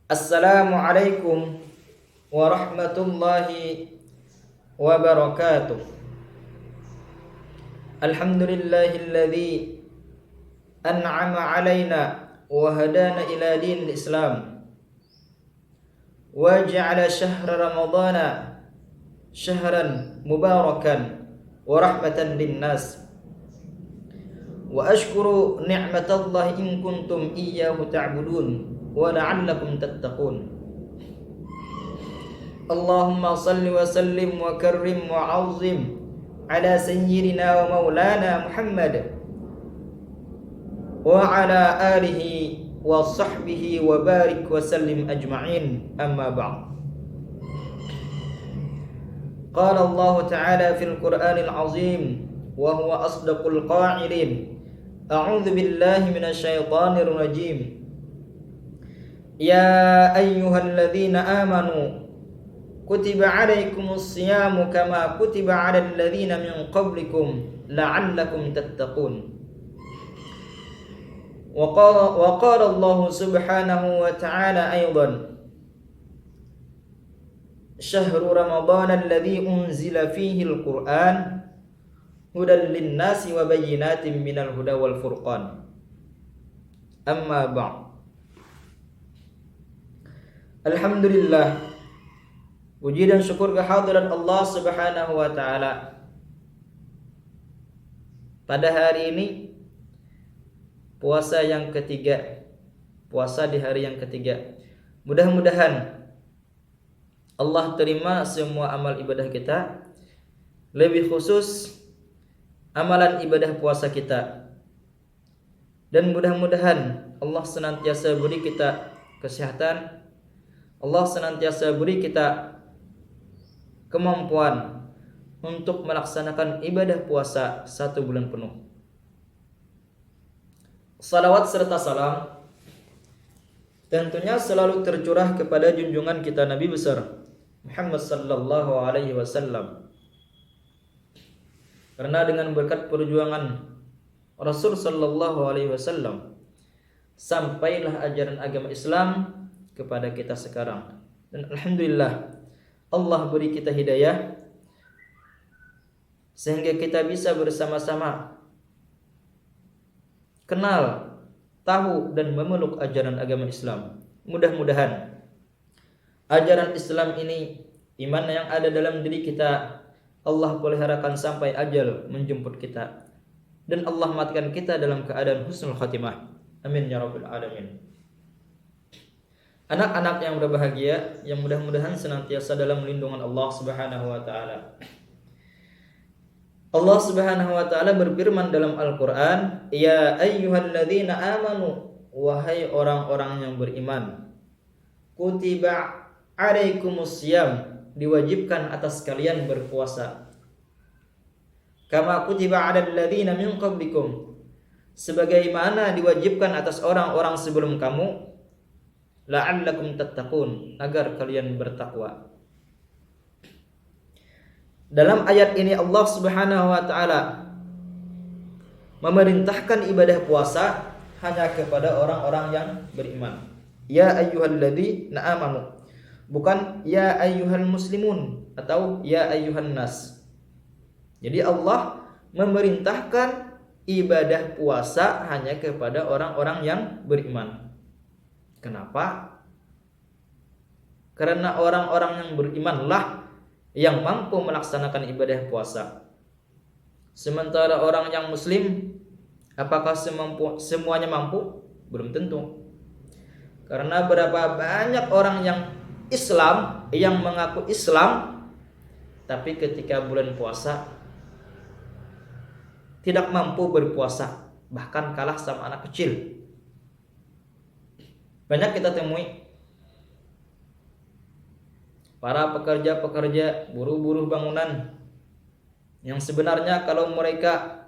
Assalamualaikum warahmatullahi wabarakatuh. Alhamdulillahilladzi an'ama alaina wa hadana ila dinil Islam wa ja'ala syahra ramadhana syahran mubarakan wa rahmatan linnas. Wa ashkuru ni'matallahi in kuntum iyyahu ta'budun wa la'allakum tattaqun. Allahumma salli wa sallim wa karrim wa 'azzim ala sayyidina wa maulana Muhammad wa ala alihi wa sahbihi wa barik wa sallim ajma'in, amma ba'd. Qala Allah ta'ala fil Qur'anil 'azim wa huwa asdaqul qa'ilin. A'udzu billahi minasy syaithanir rajim. Ya ayyuhalladzina amanu kutiba 'alaikumus syiyamu kama kutiba 'alal ladzina min qablikum la'allakum tattaqun. Wa qala Allah subhanahu wa ta'ala aidan. Syahru ramadhana alladzi unzila fihi al-Qur'an hudan lin-nasi wa bayyinatin minal huda wal furqan. Amma ba'd. Alhamdulillah, puji dan syukur kehadirat Allah Subhanahu wa taala. Pada hari ini puasa yang ketiga, puasa di hari yang ketiga. Mudah-mudahan Allah terima semua amal ibadah kita, lebih khusus amalan ibadah puasa kita. Dan mudah-mudahan Allah senantiasa beri kita kesehatan, Allah senantiasa beri kita kemampuan untuk melaksanakan ibadah puasa 1 bulan penuh. Salawat serta salam tentunya selalu tercurah kepada junjungan kita Nabi besar Muhammad sallallahu alaihi wasallam. Karena dengan berkat perjuangan Rasul sallallahu alaihi wasallam sampailah ajaran agama Islam kepada kita sekarang. Dan alhamdulillah Allah beri kita hidayah sehingga kita bisa bersama-sama kenal, tahu dan memeluk ajaran agama Islam. Mudah-mudahan ajaran Islam ini, iman yang ada dalam diri kita, Allah peliharakan sampai ajal menjemput kita, dan Allah matikan kita dalam keadaan husnul khatimah. Amin ya rabbal alamin. Anak-anak yang berbahagia, yang mudah-mudahan senantiasa dalam lindungan Allah Subhanahu wa taala. Allah Subhanahu wa taala berfirman dalam Al-Qur'an, "Ya ayyuhalladzina amanu, wahai orang-orang yang beriman, kutiba 'alaikumus syiyam, diwajibkan atas kalian berpuasa. Kama kutiba 'alal ladzina min qablikum, sebagaimana diwajibkan atas orang-orang sebelum kamu, la'allakum tattaqun, agar kalian bertakwa." Dalam ayat ini Allah Subhanahu wa taala memerintahkan ibadah puasa hanya kepada orang-orang yang beriman. Ya ayyuhalladzina amanu, bukan ya ayyuhal muslimun atau ya ayyuhan nas. Jadi Allah memerintahkan ibadah puasa hanya kepada orang-orang yang beriman. Kenapa? Karena orang-orang yang berimanlah yang mampu melaksanakan ibadah puasa. Sementara orang yang muslim, apakah semuanya mampu? Belum tentu. Karena berapa banyak orang yang Islam, yang mengaku Islam, tapi ketika bulan puasa tidak mampu berpuasa, bahkan kalah sama anak kecil. Banyak kita temui para pekerja-pekerja, buruh-buruh bangunan yang sebenarnya kalau mereka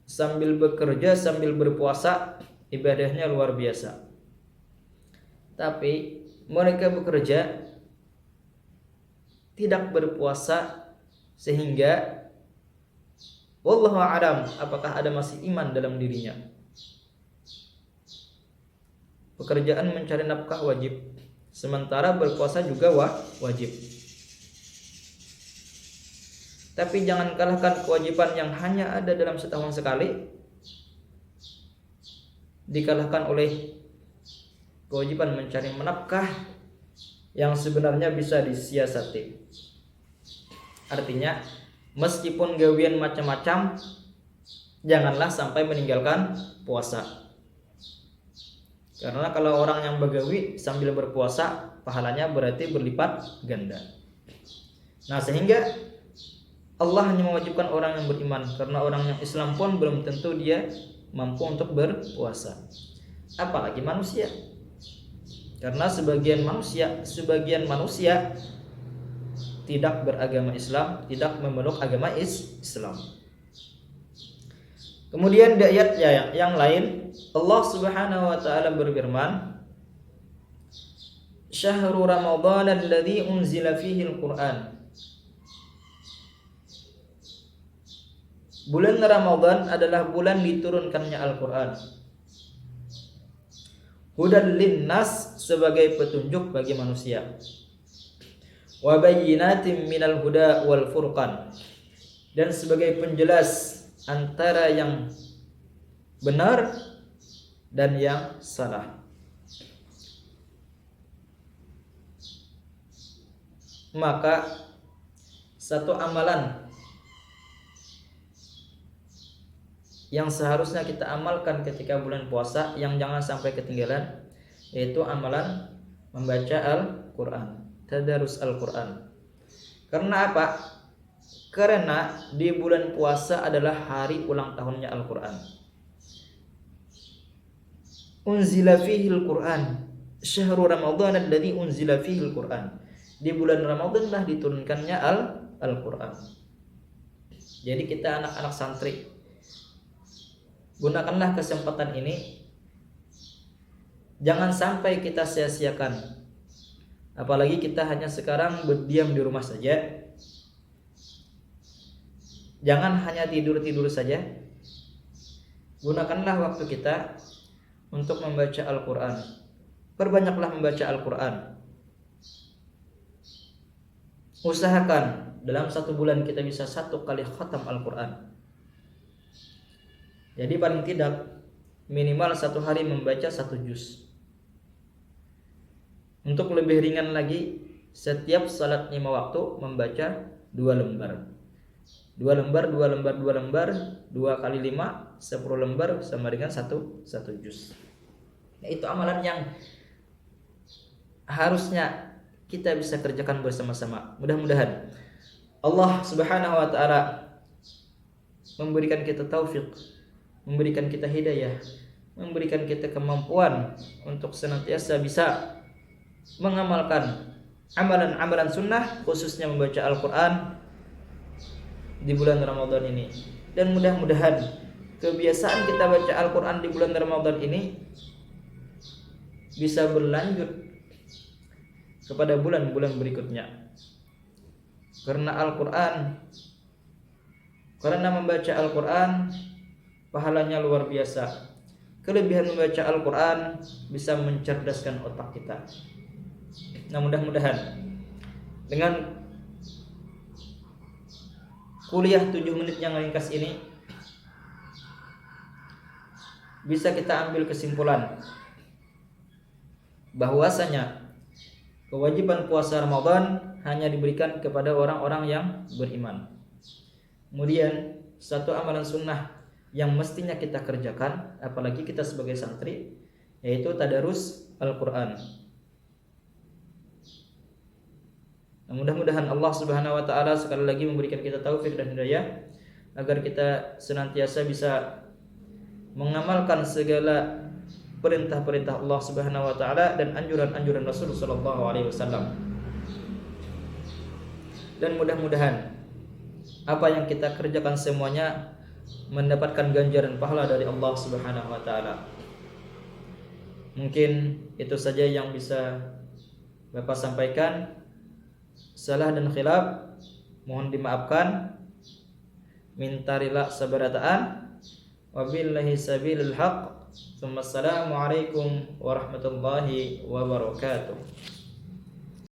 sambil bekerja, sambil berpuasa, ibadahnya luar biasa. Tapi mereka bekerja tidak berpuasa, sehingga wallahu a'lam apakah ada masih iman dalam dirinya. Pekerjaan mencari nafkah wajib, Sementara berpuasa juga wajib. Tapi jangan kalahkan kewajiban yang hanya ada dalam setahun sekali dikalahkan oleh kewajiban mencari menafkah yang sebenarnya bisa disiasati. Artinya, meskipun gawian macam-macam, janganlah sampai meninggalkan puasa. Karena kalau orang yang begawi sambil berpuasa, pahalanya berarti berlipat ganda. Nah, sehingga Allah hanya mewajibkan orang yang beriman, karena orang yang Islam pun belum tentu dia mampu untuk berpuasa, apalagi manusia. Karena sebagian manusia tidak beragama Islam, tidak memeluk agama Islam. Kemudian di ayat yang lain Allah Subhanahu wa taala berfirman, "Syahrul Ramadan alladzi unzila fihi al-Qur'an." Bulan Ramadan adalah bulan diturunkannya Al-Qur'an. Hudan linnas, sebagai petunjuk bagi manusia. Wa bayyinatin minal huda wal furqan, dan sebagai penjelas antara yang benar dan yang salah. Maka satu amalan yang seharusnya kita amalkan ketika bulan puasa yang jangan sampai ketinggalan, yaitu amalan membaca Al-Quran, tadarus Al-Quran. Karena apa? Karena di bulan puasa adalah hari ulang tahunnya Al-Quran. Unzila fihi Al-Quran, syahrul Ramadan alladzi unzila fihi Al-Quran. Di bulan Ramadan lah diturunkannya Al-Quran. Jadi kita anak-anak santri, gunakanlah kesempatan ini. Jangan sampai kita sia-siakan. Apalagi kita hanya sekarang berdiam di rumah saja. Jangan hanya tidur-tidur saja. Gunakanlah waktu kita untuk membaca Al-Quran. Perbanyaklah membaca Al-Quran. Usahakan dalam 1 bulan kita bisa 1 kali khatam Al-Quran. Jadi paling tidak minimal 1 hari membaca 1 juz. Untuk lebih ringan lagi, setiap salat 5 waktu membaca 2 lembar. 2 lembar, 2 lembar, 2 lembar, 2 kali 5, 10 lembar sama dengan 1 juz. Nah, itu amalan yang harusnya kita bisa kerjakan bersama-sama. Mudah-mudahan Allah Subhanahu wa taala memberikan kita taufik, memberikan kita hidayah, memberikan kita kemampuan untuk senantiasa bisa mengamalkan amalan-amalan sunnah, khususnya membaca Al-Quran di bulan Ramadan ini. Dan mudah-mudahan kebiasaan kita baca Al-Quran di bulan Ramadan ini bisa berlanjut kepada bulan-bulan berikutnya. Karena membaca Al-Quran pahalanya luar biasa. Kelebihan membaca Al-Quran bisa mencerdaskan otak kita. Nah, mudah-mudahan dengan kuliah 7 menit yang ringkas ini bisa kita ambil kesimpulan bahwasanya kewajiban puasa Ramadan hanya diberikan kepada orang-orang yang beriman. Kemudian satu amalan sunnah yang mestinya kita kerjakan, apalagi kita sebagai santri, yaitu tadarus Al-Quran. Nah, mudah-mudahan Allah Subhanahu wa taala sekali lagi memberikan kita taufik dan hidayah agar kita senantiasa bisa mengamalkan segala perintah-perintah Allah Subhanahu wa taala dan anjuran-anjuran Rasul sallallahu alaihi wasallam. Dan mudah-mudahan apa yang kita kerjakan semuanya mendapatkan ganjaran pahala dari Allah Subhanahu wa taala. Mungkin itu saja yang bisa Bapak sampaikan. Salah dan khilaf mohon dimaafkan. Minta rila sabarataan. Wabillahi sabilil haq. Assalamualaikum warahmatullahi wabarakatuh.